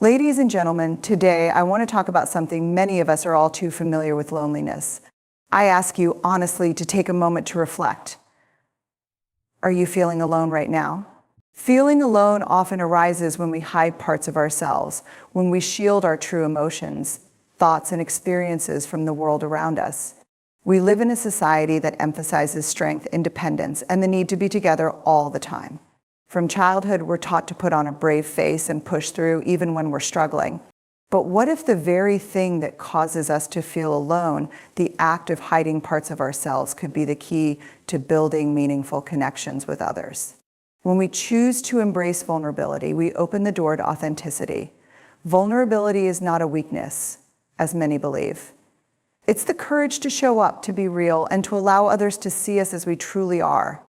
Ladies and gentlemen, today I want to talk about something many of us are all too familiar with: loneliness. I ask you honestly to take a moment to reflect. Are you feeling alone right now? Feeling alone often arises when we hide parts of ourselves, when we shield our true emotions, thoughts, and experiences from the world around us. We live in a society that emphasizes strength, independence, and the need to be together all the time. From childhood, we're taught to put on a brave face and push through even when we're struggling. But what if the very thing that causes us to feel alone, the act of hiding parts of ourselves, could be the key to building meaningful connections with others? When we choose to embrace vulnerability, we open the door to authenticity. Vulnerability is not a weakness, as many believe. It's the courage to show up, to be real, and to allow others to see us as we truly are.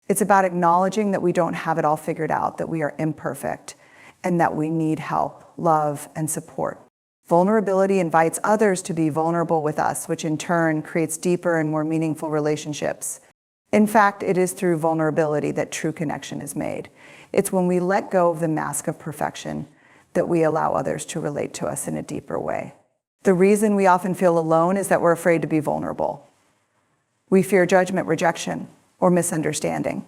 It's about acknowledging that we don't have it all figured out, that we are imperfect, and that we need help, love, and support. Vulnerability invites others to be vulnerable with us, which in turn creates deeper and more meaningful relationships. In fact, it is through vulnerability that true connection is made. It's when we let go of the mask of perfection that we allow others to relate to us in a deeper way. The reason we often feel alone is that we're afraid to be vulnerable. We fear judgment, rejection, or misunderstanding.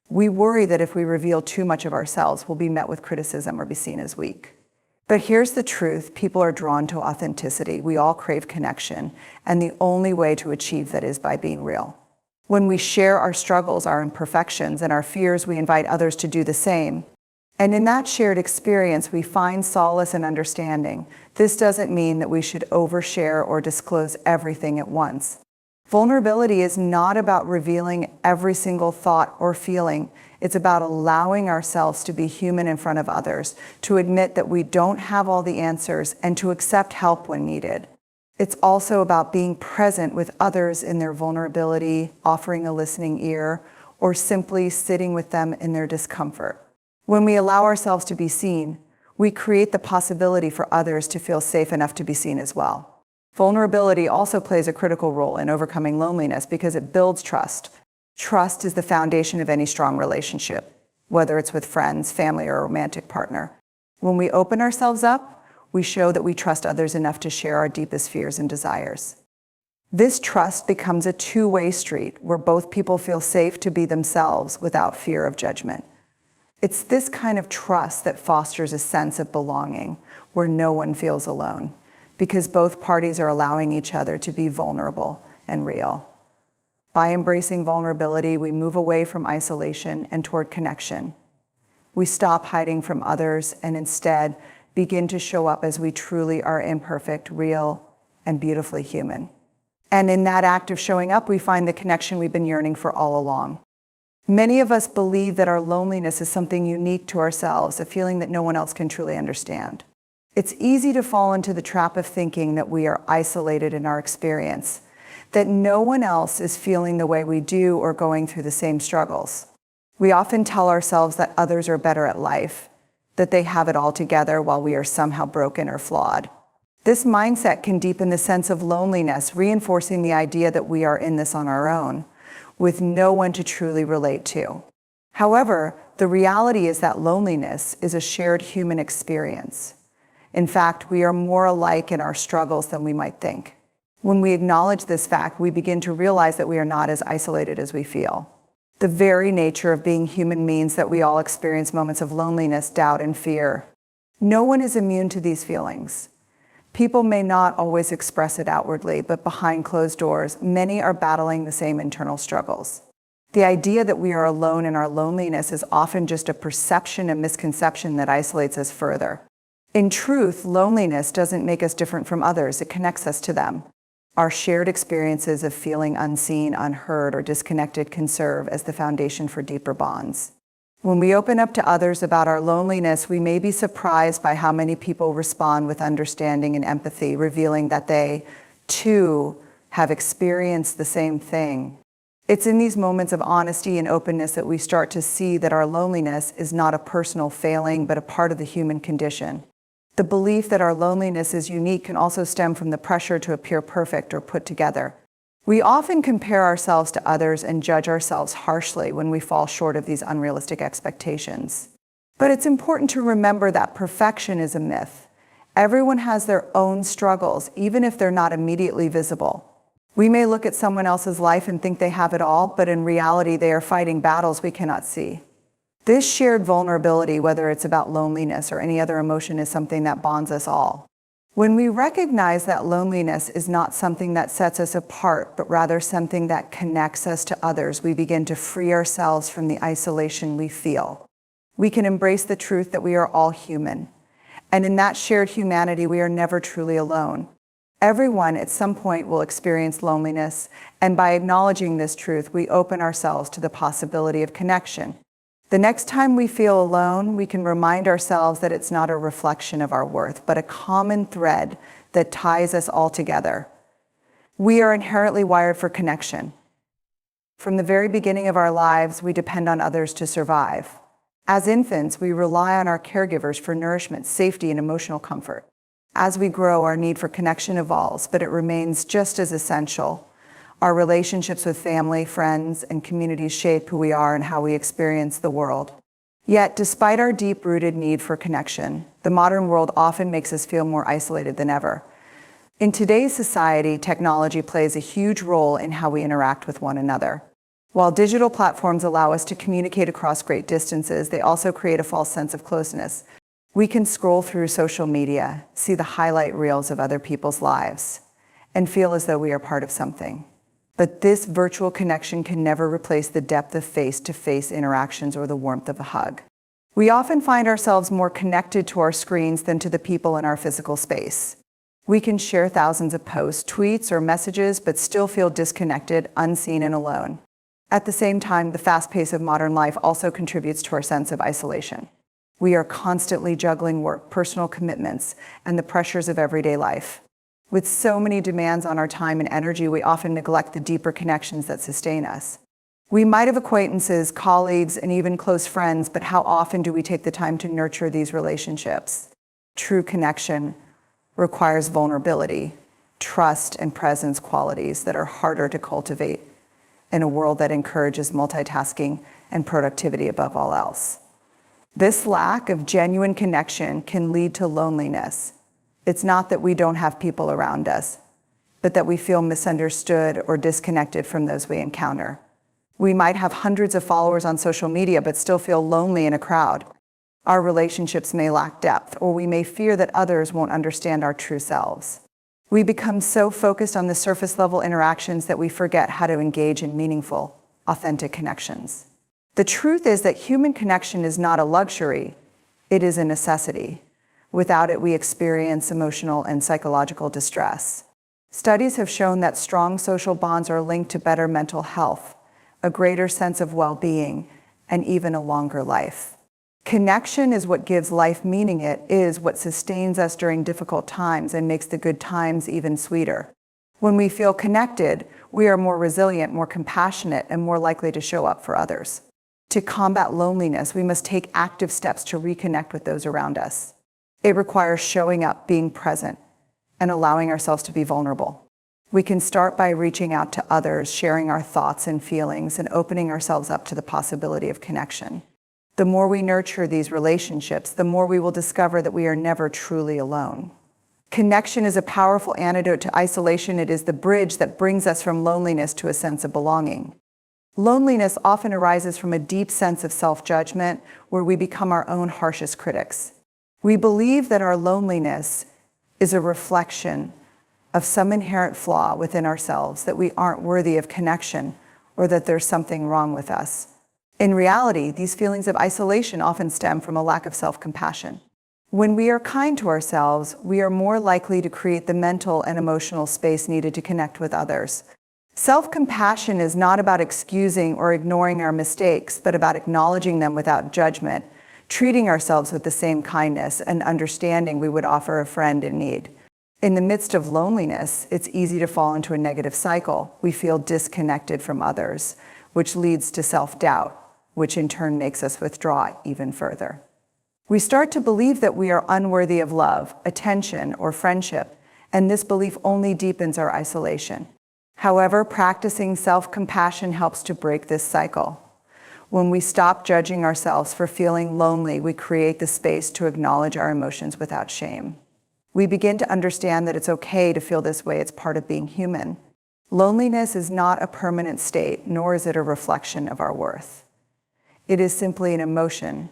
We worry that if we reveal too much of ourselves, we'll be met with criticism or be seen as weak. But here's the truth: people are drawn to authenticity. We all crave connection, and the only way to achieve that is by being real. When we share our struggles, our imperfections, and our fears, we invite others to do the same. And in that shared experience, we find solace and understanding. This doesn't mean that we should overshare or disclose everything at once. Vulnerability is not about revealing every single thought or feeling. It's about allowing ourselves to be human in front of others, to admit that we don't have all the answers, and to accept help when needed. It's also about being present with others in their vulnerability, offering a listening ear, or simply sitting with them in their discomfort. When we allow ourselves to be seen, we create the possibility for others to feel safe enough to be seen as well. Vulnerability also plays a critical role in overcoming loneliness because it builds trust. Trust is the foundation of any strong relationship, whether it's with friends, family, or a romantic partner. When we open ourselves up, we show that we trust others enough to share our deepest fears and desires. This trust becomes a two-way street where both people feel safe to be themselves without fear of judgment. It's this kind of trust that fosters a sense of belonging, where no one feels alone, because both parties are allowing each other to be vulnerable and real. By embracing vulnerability, we move away from isolation and toward connection. We stop hiding from others and instead begin to show up as we truly are: imperfect, real, and beautifully human. And in that act of showing up, we find the connection we've been yearning for all along. Many of us believe that our loneliness is something unique to ourselves, a feeling that no one else can truly understand. It's easy to fall into the trap of thinking that we are isolated in our experience, that no one else is feeling the way we do or going through the same struggles. We often tell ourselves that others are better at life, that they have it all together while we are somehow broken or flawed. This mindset can deepen the sense of loneliness, reinforcing the idea that we are in this on our own, with no one to truly relate to. However, the reality is that loneliness is a shared human experience. In fact, we are more alike in our struggles than we might think. When we acknowledge this fact, we begin to realize that we are not as isolated as we feel. The very nature of being human means that we all experience moments of loneliness, doubt, and fear. No one is immune to these feelings. People may not always express it outwardly, but behind closed doors, many are battling the same internal struggles. The idea that we are alone in our loneliness is often just a perception and misconception that isolates us further. In truth, loneliness doesn't make us different from others, it connects us to them. Our shared experiences of feeling unseen, unheard, or disconnected can serve as the foundation for deeper bonds. When we open up to others about our loneliness, we may be surprised by how many people respond with understanding and empathy, revealing that they, too, have experienced the same thing. It's in these moments of honesty and openness that we start to see that our loneliness is not a personal failing, but a part of the human condition. The belief that our loneliness is unique can also stem from the pressure to appear perfect or put together. We often compare ourselves to others and judge ourselves harshly when we fall short of these unrealistic expectations. But it's important to remember that perfection is a myth. Everyone has their own struggles, even if they're not immediately visible. We may look at someone else's life and think they have it all, but in reality, they are fighting battles we cannot see. This shared vulnerability, whether it's about loneliness or any other emotion, is something that bonds us all. When we recognize that loneliness is not something that sets us apart, but rather something that connects us to others, we begin to free ourselves from the isolation we feel. We can embrace the truth that we are all human. And in that shared humanity, we are never truly alone. Everyone at some point will experience loneliness, and by acknowledging this truth, we open ourselves to the possibility of connection. The next time we feel alone, we can remind ourselves that it's not a reflection of our worth, but a common thread that ties us all together. We are inherently wired for connection. From the very beginning of our lives, we depend on others to survive. As infants, we rely on our caregivers for nourishment, safety, and emotional comfort. As we grow, our need for connection evolves, but it remains just as essential. Our relationships with family, friends, and communities shape who we are and how we experience the world. Yet, despite our deep-rooted need for connection, the modern world often makes us feel more isolated than ever. In today's society, technology plays a huge role in how we interact with one another. While digital platforms allow us to communicate across great distances, they also create a false sense of closeness. We can scroll through social media, see the highlight reels of other people's lives, and feel as though we are part of something. But this virtual connection can never replace the depth of face-to-face interactions or the warmth of a hug. We often find ourselves more connected to our screens than to the people in our physical space. We can share thousands of posts, tweets, or messages, but still feel disconnected, unseen, and alone. At the same time, the fast pace of modern life also contributes to our sense of isolation. We are constantly juggling work, personal commitments, and the pressures of everyday life. With so many demands on our time and energy, we often neglect the deeper connections that sustain us. We might have acquaintances, colleagues, and even close friends, but how often do we take the time to nurture these relationships? True connection requires vulnerability, trust, and presence, qualities that are harder to cultivate in a world that encourages multitasking and productivity above all else. This lack of genuine connection can lead to loneliness. It's not that we don't have people around us, but that we feel misunderstood or disconnected from those we encounter. We might have hundreds of followers on social media, but still feel lonely in a crowd. Our relationships may lack depth, or we may fear that others won't understand our true selves. We become so focused on the surface level interactions that we forget how to engage in meaningful, authentic connections. The truth is that human connection is not a luxury, it is a necessity. Without it, we experience emotional and psychological distress. Studies have shown that strong social bonds are linked to better mental health, a greater sense of well-being, and even a longer life. Connection is what gives life meaning. It is what sustains us during difficult times and makes the good times even sweeter. When we feel connected, we are more resilient, more compassionate, and more likely to show up for others. To combat loneliness, we must take active steps to reconnect with those around us. It requires showing up, being present, and allowing ourselves to be vulnerable. We can start by reaching out to others, sharing our thoughts and feelings, and opening ourselves up to the possibility of connection. The more we nurture these relationships, the more we will discover that we are never truly alone. Connection is a powerful antidote to isolation. It is the bridge that brings us from loneliness to a sense of belonging. Loneliness often arises from a deep sense of self-judgment, where we become our own harshest critics. We believe that our loneliness is a reflection of some inherent flaw within ourselves, that we aren't worthy of connection, or that there's something wrong with us. In reality, these feelings of isolation often stem from a lack of self-compassion. When we are kind to ourselves, we are more likely to create the mental and emotional space needed to connect with others. Self-compassion is not about excusing or ignoring our mistakes, but about acknowledging them without judgment, treating ourselves with the same kindness and understanding we would offer a friend in need. In the midst of loneliness, it's easy to fall into a negative cycle. We feel disconnected from others, which leads to self-doubt, which in turn makes us withdraw even further. We start to believe that we are unworthy of love, attention, or friendship, and this belief only deepens our isolation. However, practicing self-compassion helps to break this cycle. When we stop judging ourselves for feeling lonely, we create the space to acknowledge our emotions without shame. We begin to understand that it's okay to feel this way. It's part of being human. Loneliness is not a permanent state, nor is it a reflection of our worth. It is simply an emotion,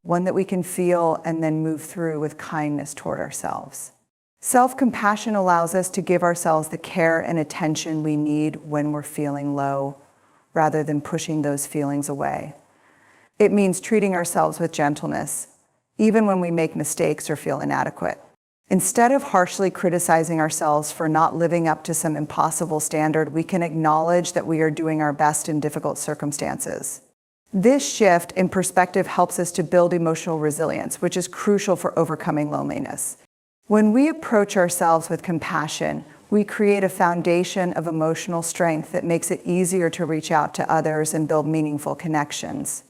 one that we can feel and then move through with kindness toward ourselves. Self-compassion allows us to give ourselves the care and attention we need when we're feeling low, rather than pushing those feelings away. It means treating ourselves with gentleness, even when we make mistakes or feel inadequate. Instead of harshly criticizing ourselves for not living up to some impossible standard, we can acknowledge that we are doing our best in difficult circumstances. This shift in perspective helps us to build emotional resilience, which is crucial for overcoming loneliness. When we approach ourselves with compassion, we create a foundation of emotional strength that makes it easier to reach out to others and build meaningful connections.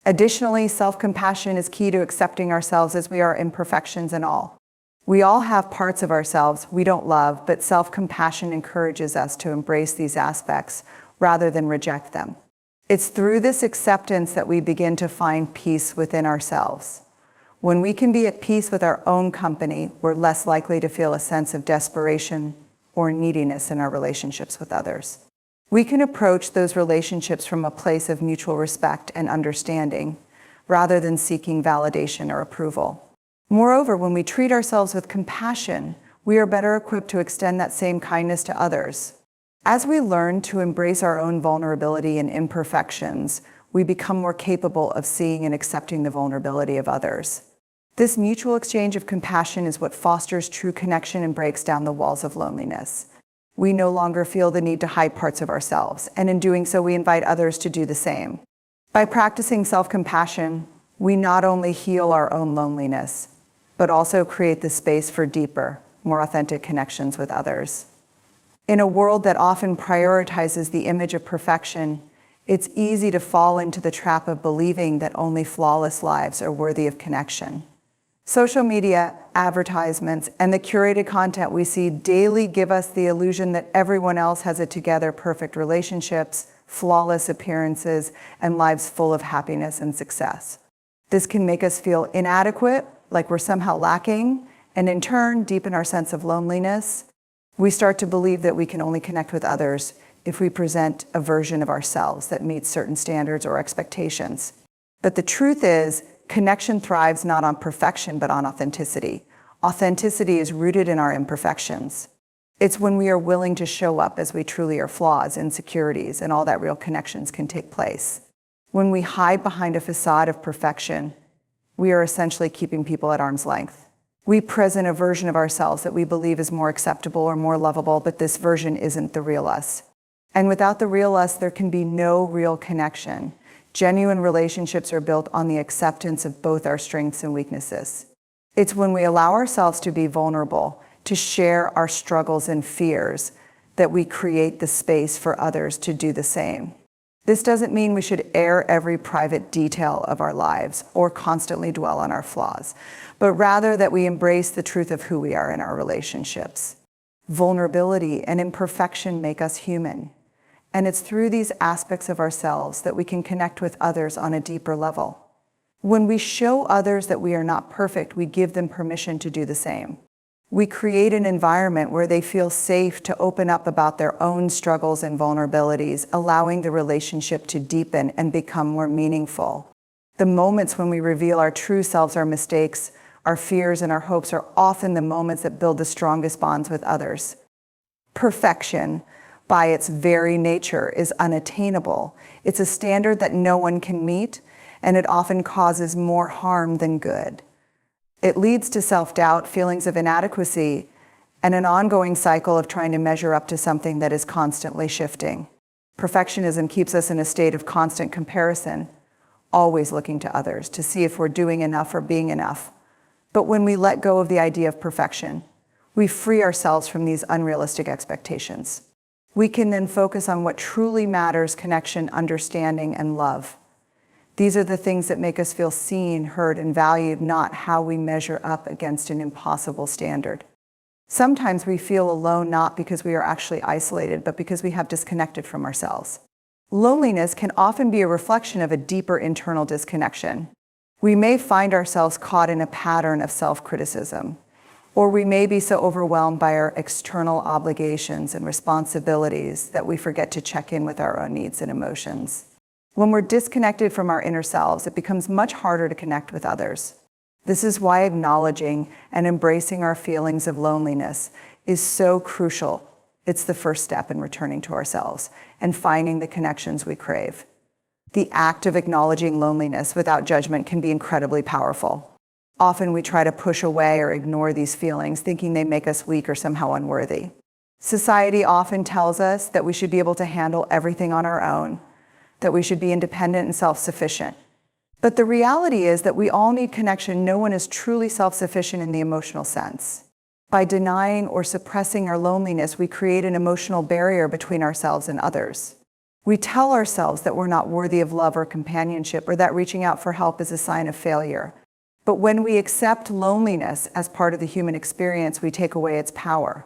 Additionally, self-compassion is key to accepting ourselves as we are, imperfections and all. We all have parts of ourselves we don't love, but self-compassion encourages us to embrace these aspects rather than reject them. It's through this acceptance that we begin to find peace within ourselves. When we can be at peace with our own company, we're less likely to feel a sense of desperation or neediness in our relationships with others. We can approach those relationships from a place of mutual respect and understanding, rather than seeking validation or approval. Moreover, when we treat ourselves with compassion, we are better equipped to extend that same kindness to others. As we learn to embrace our own vulnerability and imperfections, we become more capable of seeing and accepting the vulnerability of others. This mutual exchange of compassion is what fosters true connection and breaks down the walls of loneliness. We no longer feel the need to hide parts of ourselves, and in doing so, we invite others to do the same. By practicing self-compassion, we not only heal our own loneliness, but also create the space for deeper, more authentic connections with others. In a world that often prioritizes the image of perfection, it's easy to fall into the trap of believing that only flawless lives are worthy of connection. Social media, advertisements, and the curated content we see daily give us the illusion that everyone else has it together: perfect relationships, flawless appearances, and lives full of happiness and success. This can make us feel inadequate, like we're somehow lacking, and in turn, deepen our sense of loneliness. We start to believe that we can only connect with others if we present a version of ourselves that meets certain standards or expectations. But the truth is, connection thrives not on perfection, but on authenticity. Authenticity is rooted in our imperfections. It's when we are willing to show up as we truly are, flaws, insecurities, and all that real connections can take place. When we hide behind a facade of perfection, we are essentially keeping people at arm's length. We present a version of ourselves that we believe is more acceptable or more lovable, but this version isn't the real us. And without the real us, there can be no real connection. Genuine relationships are built on the acceptance of both our strengths and weaknesses. It's when we allow ourselves to be vulnerable, to share our struggles and fears, that we create the space for others to do the same. This doesn't mean we should air every private detail of our lives or constantly dwell on our flaws, but rather that we embrace the truth of who we are in our relationships. Vulnerability and imperfection make us human, and it's through these aspects of ourselves that we can connect with others on a deeper level. When we show others that we are not perfect, we give them permission to do the same. We create an environment where they feel safe to open up about their own struggles and vulnerabilities, allowing the relationship to deepen and become more meaningful. The moments when we reveal our true selves, our mistakes, our fears, and our hopes are often the moments that build the strongest bonds with others. Perfection, by its very nature, is unattainable. It's a standard that no one can meet, and it often causes more harm than good. It leads to self-doubt, feelings of inadequacy, and an ongoing cycle of trying to measure up to something that is constantly shifting. Perfectionism keeps us in a state of constant comparison, always looking to others to see if we're doing enough or being enough. But when we let go of the idea of perfection, we free ourselves from these unrealistic expectations. We can then focus on what truly matters: connection, understanding, and love. These are the things that make us feel seen, heard, and valued, not how we measure up against an impossible standard. Sometimes we feel alone not because we are actually isolated, but because we have disconnected from ourselves. Loneliness can often be a reflection of a deeper internal disconnection. We may find ourselves caught in a pattern of self-criticism. Or we may be so overwhelmed by our external obligations and responsibilities that we forget to check in with our own needs and emotions. When we're disconnected from our inner selves, it becomes much harder to connect with others. This is why acknowledging and embracing our feelings of loneliness is so crucial. It's the first step in returning to ourselves and finding the connections we crave. The act of acknowledging loneliness without judgment can be incredibly powerful. Often we try to push away or ignore these feelings, thinking they make us weak or somehow unworthy. Society often tells us that we should be able to handle everything on our own, that we should be independent and self-sufficient. But the reality is that we all need connection. No one is truly self-sufficient in the emotional sense. By denying or suppressing our loneliness, we create an emotional barrier between ourselves and others. We tell ourselves that we're not worthy of love or companionship, or that reaching out for help is a sign of failure. But when we accept loneliness as part of the human experience, we take away its power.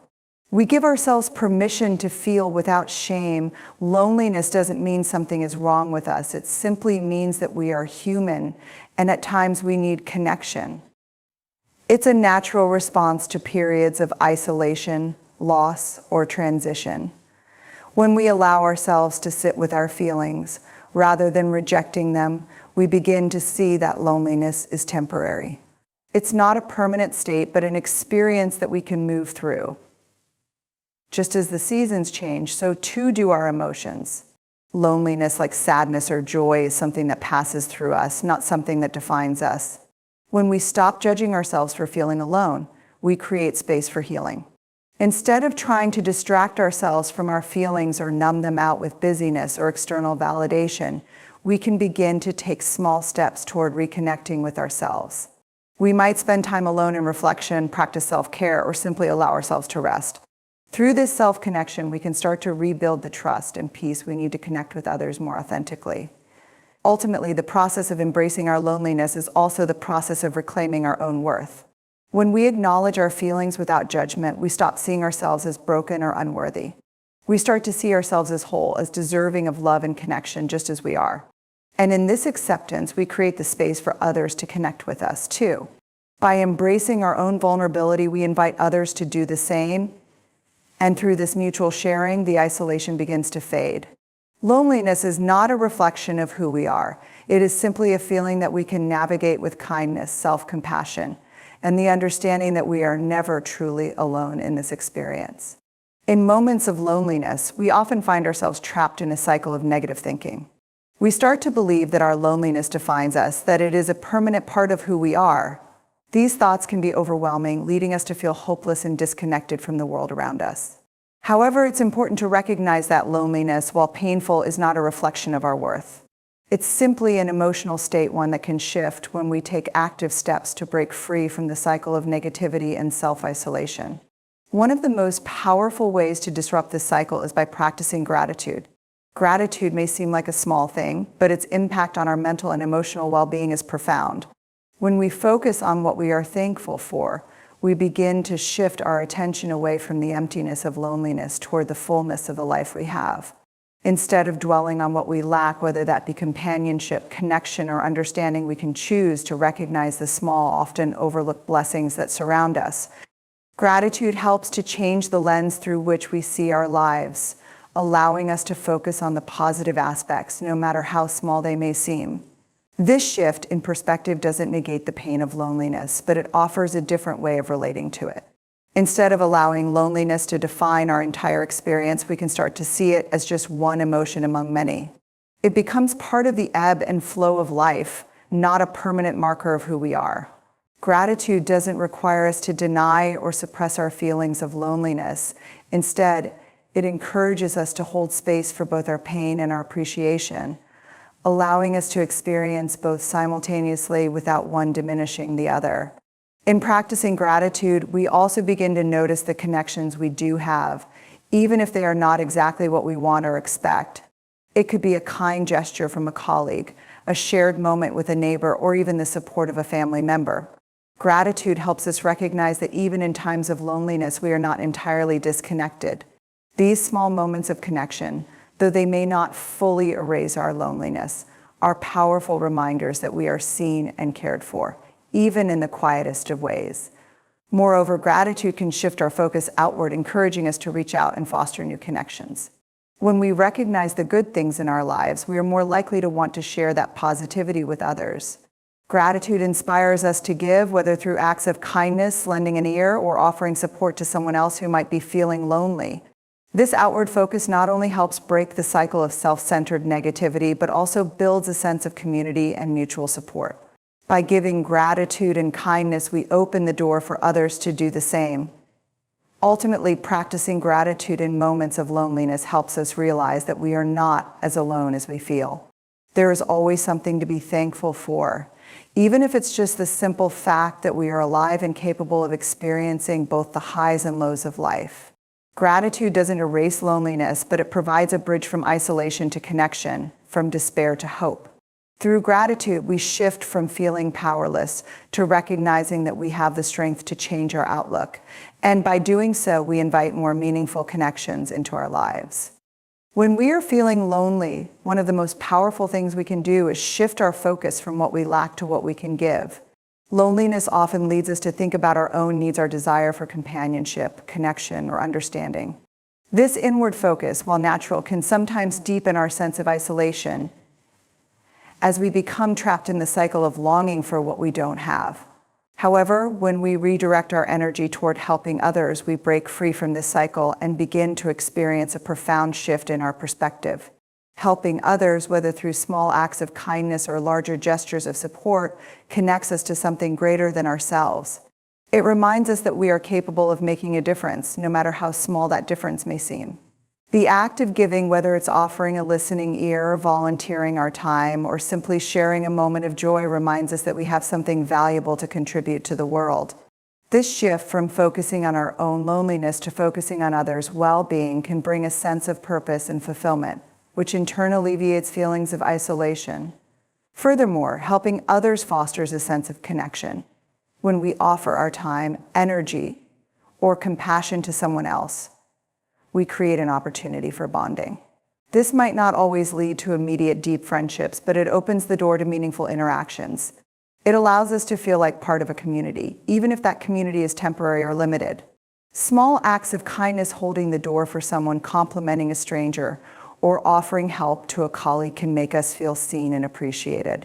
We give ourselves permission to feel without shame. Loneliness doesn't mean something is wrong with us. It simply means that we are human, and at times we need connection. It's a natural response to periods of isolation, loss, or transition. When we allow ourselves to sit with our feelings, rather than rejecting them, we begin to see that loneliness is temporary. It's not a permanent state, but an experience that we can move through. Just as the seasons change, so too do our emotions. Loneliness, like sadness or joy, is something that passes through us, not something that defines us. When we stop judging ourselves for feeling alone, we create space for healing. Instead of trying to distract ourselves from our feelings or numb them out with busyness or external validation, we can begin to take small steps toward reconnecting with ourselves. We might spend time alone in reflection, practice self-care, or simply allow ourselves to rest. Through this self-connection, we can start to rebuild the trust and peace we need to connect with others more authentically. Ultimately, the process of embracing our loneliness is also the process of reclaiming our own worth. When we acknowledge our feelings without judgment, we stop seeing ourselves as broken or unworthy. We start to see ourselves as whole, as deserving of love and connection, just as we are. And in this acceptance, we create the space for others to connect with us, too. By embracing our own vulnerability, we invite others to do the same. And through this mutual sharing, the isolation begins to fade. Loneliness is not a reflection of who we are. It is simply a feeling that we can navigate with kindness, self-compassion, and the understanding that we are never truly alone in this experience. In moments of loneliness, we often find ourselves trapped in a cycle of negative thinking. We start to believe that our loneliness defines us, that it is a permanent part of who we are. These thoughts can be overwhelming, leading us to feel hopeless and disconnected from the world around us. However, it's important to recognize that loneliness, while painful, is not a reflection of our worth. It's simply an emotional state, one that can shift when we take active steps to break free from the cycle of negativity and self-isolation. One of the most powerful ways to disrupt this cycle is by practicing gratitude. Gratitude may seem like a small thing, but its impact on our mental and emotional well-being is profound. When we focus on what we are thankful for, we begin to shift our attention away from the emptiness of loneliness toward the fullness of the life we have. Instead of dwelling on what we lack, whether that be companionship, connection, or understanding, we can choose to recognize the small, often overlooked blessings that surround us. Gratitude helps to change the lens through which we see our lives, allowing us to focus on the positive aspects, no matter how small they may seem. This shift in perspective doesn't negate the pain of loneliness, but it offers a different way of relating to it. Instead of allowing loneliness to define our entire experience, we can start to see it as just one emotion among many. It becomes part of the ebb and flow of life, not a permanent marker of who we are. Gratitude doesn't require us to deny or suppress our feelings of loneliness. Instead, it encourages us to hold space for both our pain and our appreciation, allowing us to experience both simultaneously without one diminishing the other. In practicing gratitude, we also begin to notice the connections we do have, even if they are not exactly what we want or expect. It could be a kind gesture from a colleague, a shared moment with a neighbor, or even the support of a family member. Gratitude helps us recognize that even in times of loneliness, we are not entirely disconnected. These small moments of connection, though they may not fully erase our loneliness, are powerful reminders that we are seen and cared for, even in the quietest of ways. Moreover, gratitude can shift our focus outward, encouraging us to reach out and foster new connections. When we recognize the good things in our lives, we are more likely to want to share that positivity with others. Gratitude inspires us to give, whether through acts of kindness, lending an ear, or offering support to someone else who might be feeling lonely. This outward focus not only helps break the cycle of self-centered negativity, but also builds a sense of community and mutual support. By giving gratitude and kindness, we open the door for others to do the same. Ultimately, practicing gratitude in moments of loneliness helps us realize that we are not as alone as we feel. There is always something to be thankful for, even if it's just the simple fact that we are alive and capable of experiencing both the highs and lows of life. Gratitude doesn't erase loneliness, but it provides a bridge from isolation to connection, from despair to hope. Through gratitude, we shift from feeling powerless to recognizing that we have the strength to change our outlook. And by doing so, we invite more meaningful connections into our lives. When we are feeling lonely, one of the most powerful things we can do is shift our focus from what we lack to what we can give. Loneliness often leads us to think about our own needs, our desire for companionship, connection, or understanding. This inward focus, while natural, can sometimes deepen our sense of isolation as we become trapped in the cycle of longing for what we don't have. However, when we redirect our energy toward helping others, we break free from this cycle and begin to experience a profound shift in our perspective. Helping others, whether through small acts of kindness or larger gestures of support, connects us to something greater than ourselves. It reminds us that we are capable of making a difference, no matter how small that difference may seem. The act of giving, whether it's offering a listening ear, volunteering our time, or simply sharing a moment of joy, reminds us that we have something valuable to contribute to the world. This shift from focusing on our own loneliness to focusing on others' well-being can bring a sense of purpose and fulfillment, which in turn alleviates feelings of isolation. Furthermore, helping others fosters a sense of connection. When we offer our time, energy, or compassion to someone else, we create an opportunity for bonding. This might not always lead to immediate deep friendships, but it opens the door to meaningful interactions. It allows us to feel like part of a community, even if that community is temporary or limited. Small acts of kindness, holding the door for someone, complimenting a stranger, or offering help to a colleague can make us feel seen and appreciated.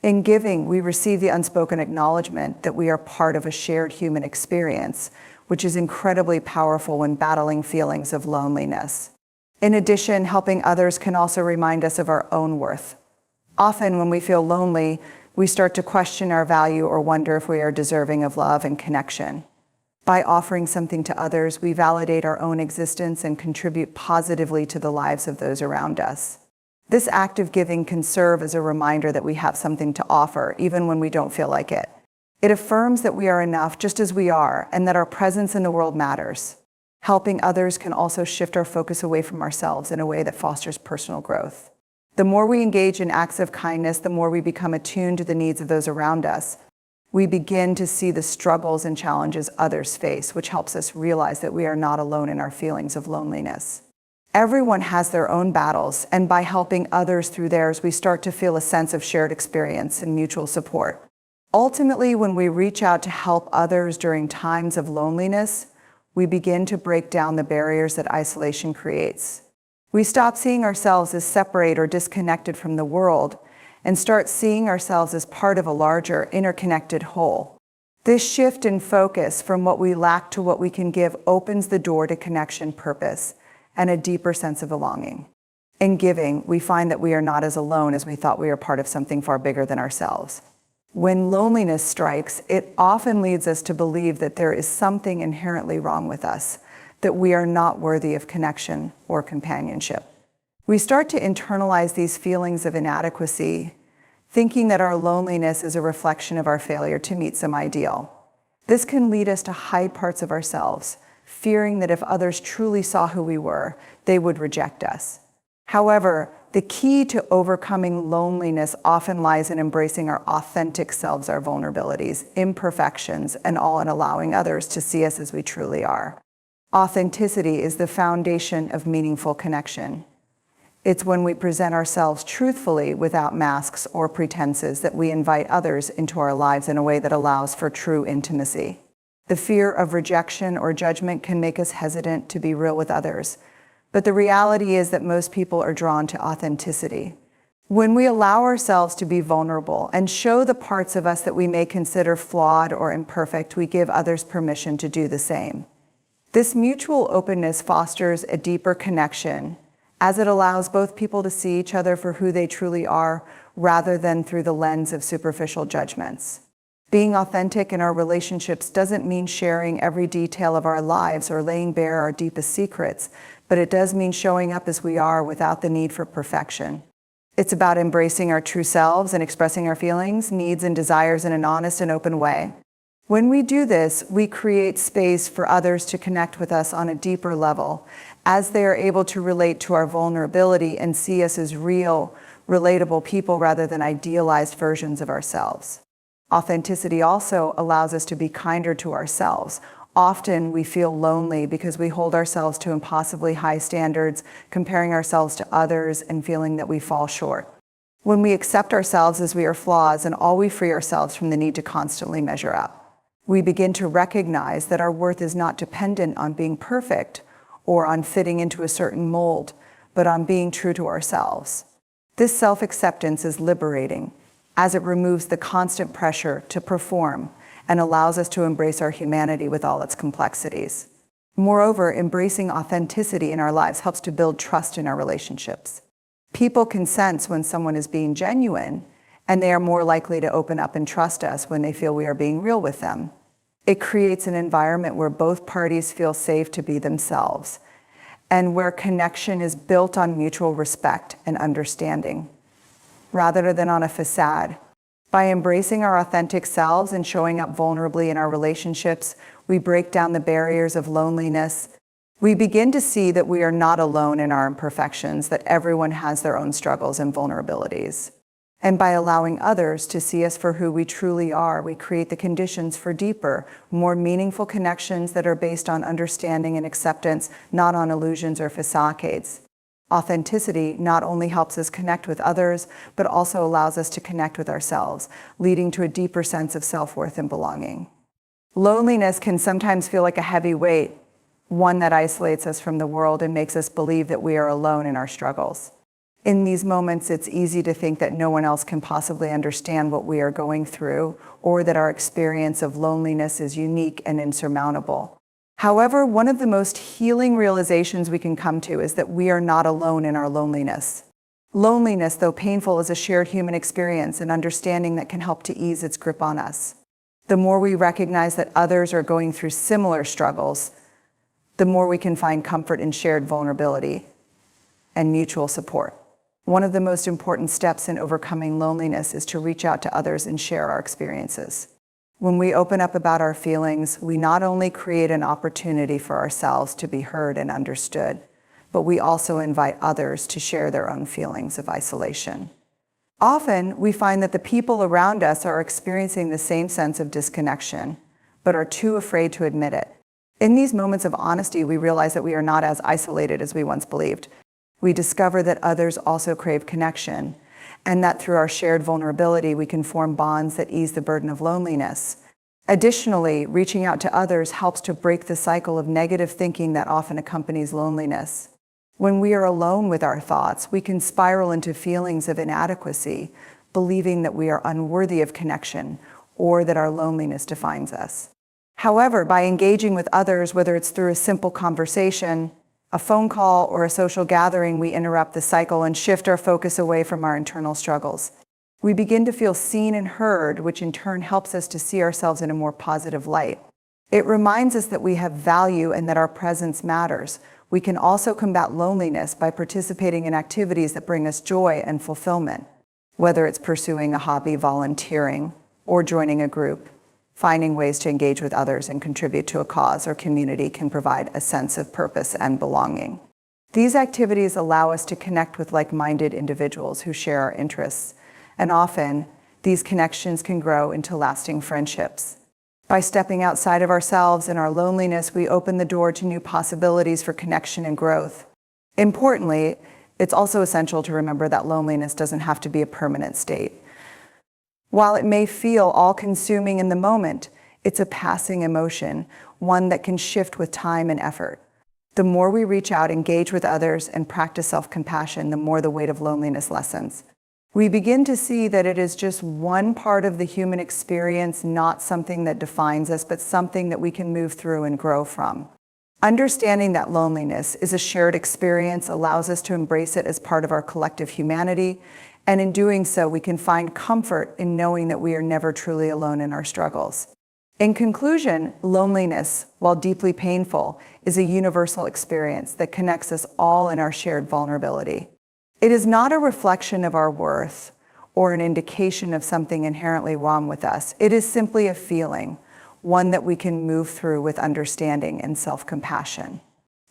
In giving, we receive the unspoken acknowledgement that we are part of a shared human experience, which is incredibly powerful when battling feelings of loneliness. In addition, helping others can also remind us of our own worth. Often when we feel lonely, we start to question our value or wonder if we are deserving of love and connection. By offering something to others, we validate our own existence and contribute positively to the lives of those around us. This act of giving can serve as a reminder that we have something to offer, even when we don't feel like it. It affirms that we are enough just as we are, and that our presence in the world matters. Helping others can also shift our focus away from ourselves in a way that fosters personal growth. The more we engage in acts of kindness, the more we become attuned to the needs of those around us. We begin to see the struggles and challenges others face, which helps us realize that we are not alone in our feelings of loneliness. Everyone has their own battles, and by helping others through theirs, we start to feel a sense of shared experience and mutual support. Ultimately, when we reach out to help others during times of loneliness, we begin to break down the barriers that isolation creates. We stop seeing ourselves as separate or disconnected from the world and start seeing ourselves as part of a larger, interconnected whole. This shift in focus from what we lack to what we can give opens the door to connection, purpose, and a deeper sense of belonging. In giving, we find that we are not as alone as we thought we were part of something far bigger than ourselves. When loneliness strikes, it often leads us to believe that there is something inherently wrong with us, that we are not worthy of connection or companionship. We start to internalize these feelings of inadequacy, thinking that our loneliness is a reflection of our failure to meet some ideal. This can lead us to hide parts of ourselves, fearing that if others truly saw who we were, they would reject us. However, the key to overcoming loneliness often lies in embracing our authentic selves, our vulnerabilities, imperfections, and all in allowing others to see us as we truly are. Authenticity is the foundation of meaningful connection. It's when we present ourselves truthfully without masks or pretenses that we invite others into our lives in a way that allows for true intimacy. The fear of rejection or judgment can make us hesitant to be real with others. But the reality is that most people are drawn to authenticity. When we allow ourselves to be vulnerable and show the parts of us that we may consider flawed or imperfect, we give others permission to do the same. This mutual openness fosters a deeper connection, as it allows both people to see each other for who they truly are, rather than through the lens of superficial judgments. Being authentic in our relationships doesn't mean sharing every detail of our lives or laying bare our deepest secrets, but it does mean showing up as we are without the need for perfection. It's about embracing our true selves and expressing our feelings, needs, and desires in an honest and open way. When we do this, we create space for others to connect with us on a deeper level, as they are able to relate to our vulnerability and see us as real, relatable people rather than idealized versions of ourselves. Authenticity also allows us to be kinder to ourselves. Often we feel lonely because we hold ourselves to impossibly high standards, comparing ourselves to others and feeling that we fall short. When we accept ourselves as we are flaws and all, we free ourselves from the need to constantly measure up. We begin to recognize that our worth is not dependent on being perfect or on fitting into a certain mold, but on being true to ourselves. This self-acceptance is liberating, as it removes the constant pressure to perform and allows us to embrace our humanity with all its complexities. Moreover, embracing authenticity in our lives helps to build trust in our relationships. People can sense when someone is being genuine, and they are more likely to open up and trust us when they feel we are being real with them. It creates an environment where both parties feel safe to be themselves, and where connection is built on mutual respect and understanding, rather than on a facade. By embracing our authentic selves and showing up vulnerably in our relationships, we break down the barriers of loneliness. We begin to see that we are not alone in our imperfections, that everyone has their own struggles and vulnerabilities. And by allowing others to see us for who we truly are, we create the conditions for deeper, more meaningful connections that are based on understanding and acceptance, not on illusions or facades. Authenticity not only helps us connect with others, but also allows us to connect with ourselves, leading to a deeper sense of self-worth and belonging. Loneliness can sometimes feel like a heavy weight, one that isolates us from the world and makes us believe that we are alone in our struggles. In these moments, it's easy to think that no one else can possibly understand what we are going through, or that our experience of loneliness is unique and insurmountable. However, one of the most healing realizations we can come to is that we are not alone in our loneliness. Loneliness, though painful, is a shared human experience, an understanding that can help to ease its grip on us. The more we recognize that others are going through similar struggles, the more we can find comfort in shared vulnerability and mutual support. One of the most important steps in overcoming loneliness is to reach out to others and share our experiences. When we open up about our feelings, we not only create an opportunity for ourselves to be heard and understood, but we also invite others to share their own feelings of isolation. Often, we find that the people around us are experiencing the same sense of disconnection, but are too afraid to admit it. In these moments of honesty, we realize that we are not as isolated as we once believed. We discover that others also crave connection, and that through our shared vulnerability, we can form bonds that ease the burden of loneliness. Additionally, reaching out to others helps to break the cycle of negative thinking that often accompanies loneliness. When we are alone with our thoughts, we can spiral into feelings of inadequacy, believing that we are unworthy of connection or that our loneliness defines us. However, by engaging with others, whether it's through a simple conversation, a phone call, or a social gathering, we interrupt the cycle and shift our focus away from our internal struggles. We begin to feel seen and heard, which in turn helps us to see ourselves in a more positive light. It reminds us that we have value and that our presence matters. We can also combat loneliness by participating in activities that bring us joy and fulfillment, whether it's pursuing a hobby, volunteering, or joining a group. Finding ways to engage with others and contribute to a cause or community can provide a sense of purpose and belonging. These activities allow us to connect with like-minded individuals who share our interests, and often these connections can grow into lasting friendships. By stepping outside of ourselves and our loneliness, we open the door to new possibilities for connection and growth. Importantly, it's also essential to remember that loneliness doesn't have to be a permanent state. While it may feel all-consuming in the moment, It's a passing emotion, one that can shift with time and effort. The more we reach out, engage with others, and practice self-compassion, the more the weight of loneliness lessens. We begin to see that it is just one part of the human experience, not something that defines us, but something that we can move through and grow from. Understanding that loneliness is a shared experience allows us to embrace it as part of our collective humanity, and in doing so, we can find comfort in knowing that we are never truly alone in our struggles. In conclusion, loneliness, while deeply painful, is a universal experience that connects us all in our shared vulnerability. It is not a reflection of our worth or an indication of something inherently wrong with us. It is simply a feeling, one that we can move through with understanding and self-compassion.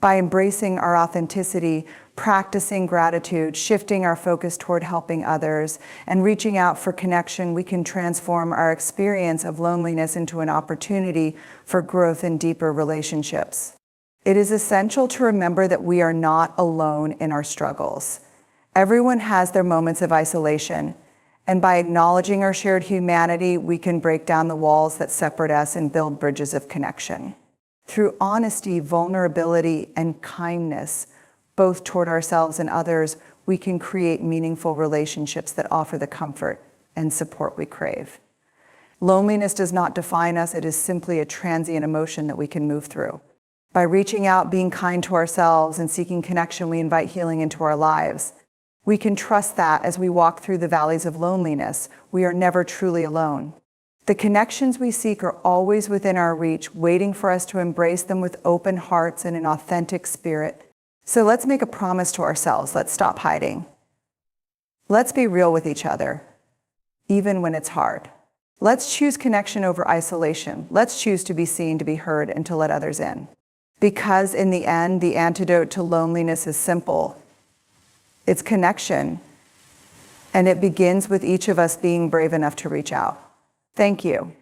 By embracing our authenticity, practicing gratitude, shifting our focus toward helping others, and reaching out for connection, we can transform our experience of loneliness into an opportunity for growth and deeper relationships. It is essential to remember that we are not alone in our struggles. Everyone has their moments of isolation, and by acknowledging our shared humanity, we can break down the walls that separate us and build bridges of connection. Through honesty, vulnerability, and kindness, both toward ourselves and others, we can create meaningful relationships that offer the comfort and support we crave. Loneliness does not define us. It is simply a transient emotion that we can move through. By reaching out, being kind to ourselves, and seeking connection, we invite healing into our lives. We can trust that as we walk through the valleys of loneliness, we are never truly alone. The connections we seek are always within our reach, waiting for us to embrace them with open hearts and an authentic spirit. So let's make a promise to ourselves. Let's stop hiding. Let's be real with each other, even when it's hard. Let's choose connection over isolation. Let's choose to be seen, to be heard, and to let others in. Because in the end, the antidote to loneliness is simple. It's connection, and it begins with each of us being brave enough to reach out. Thank you.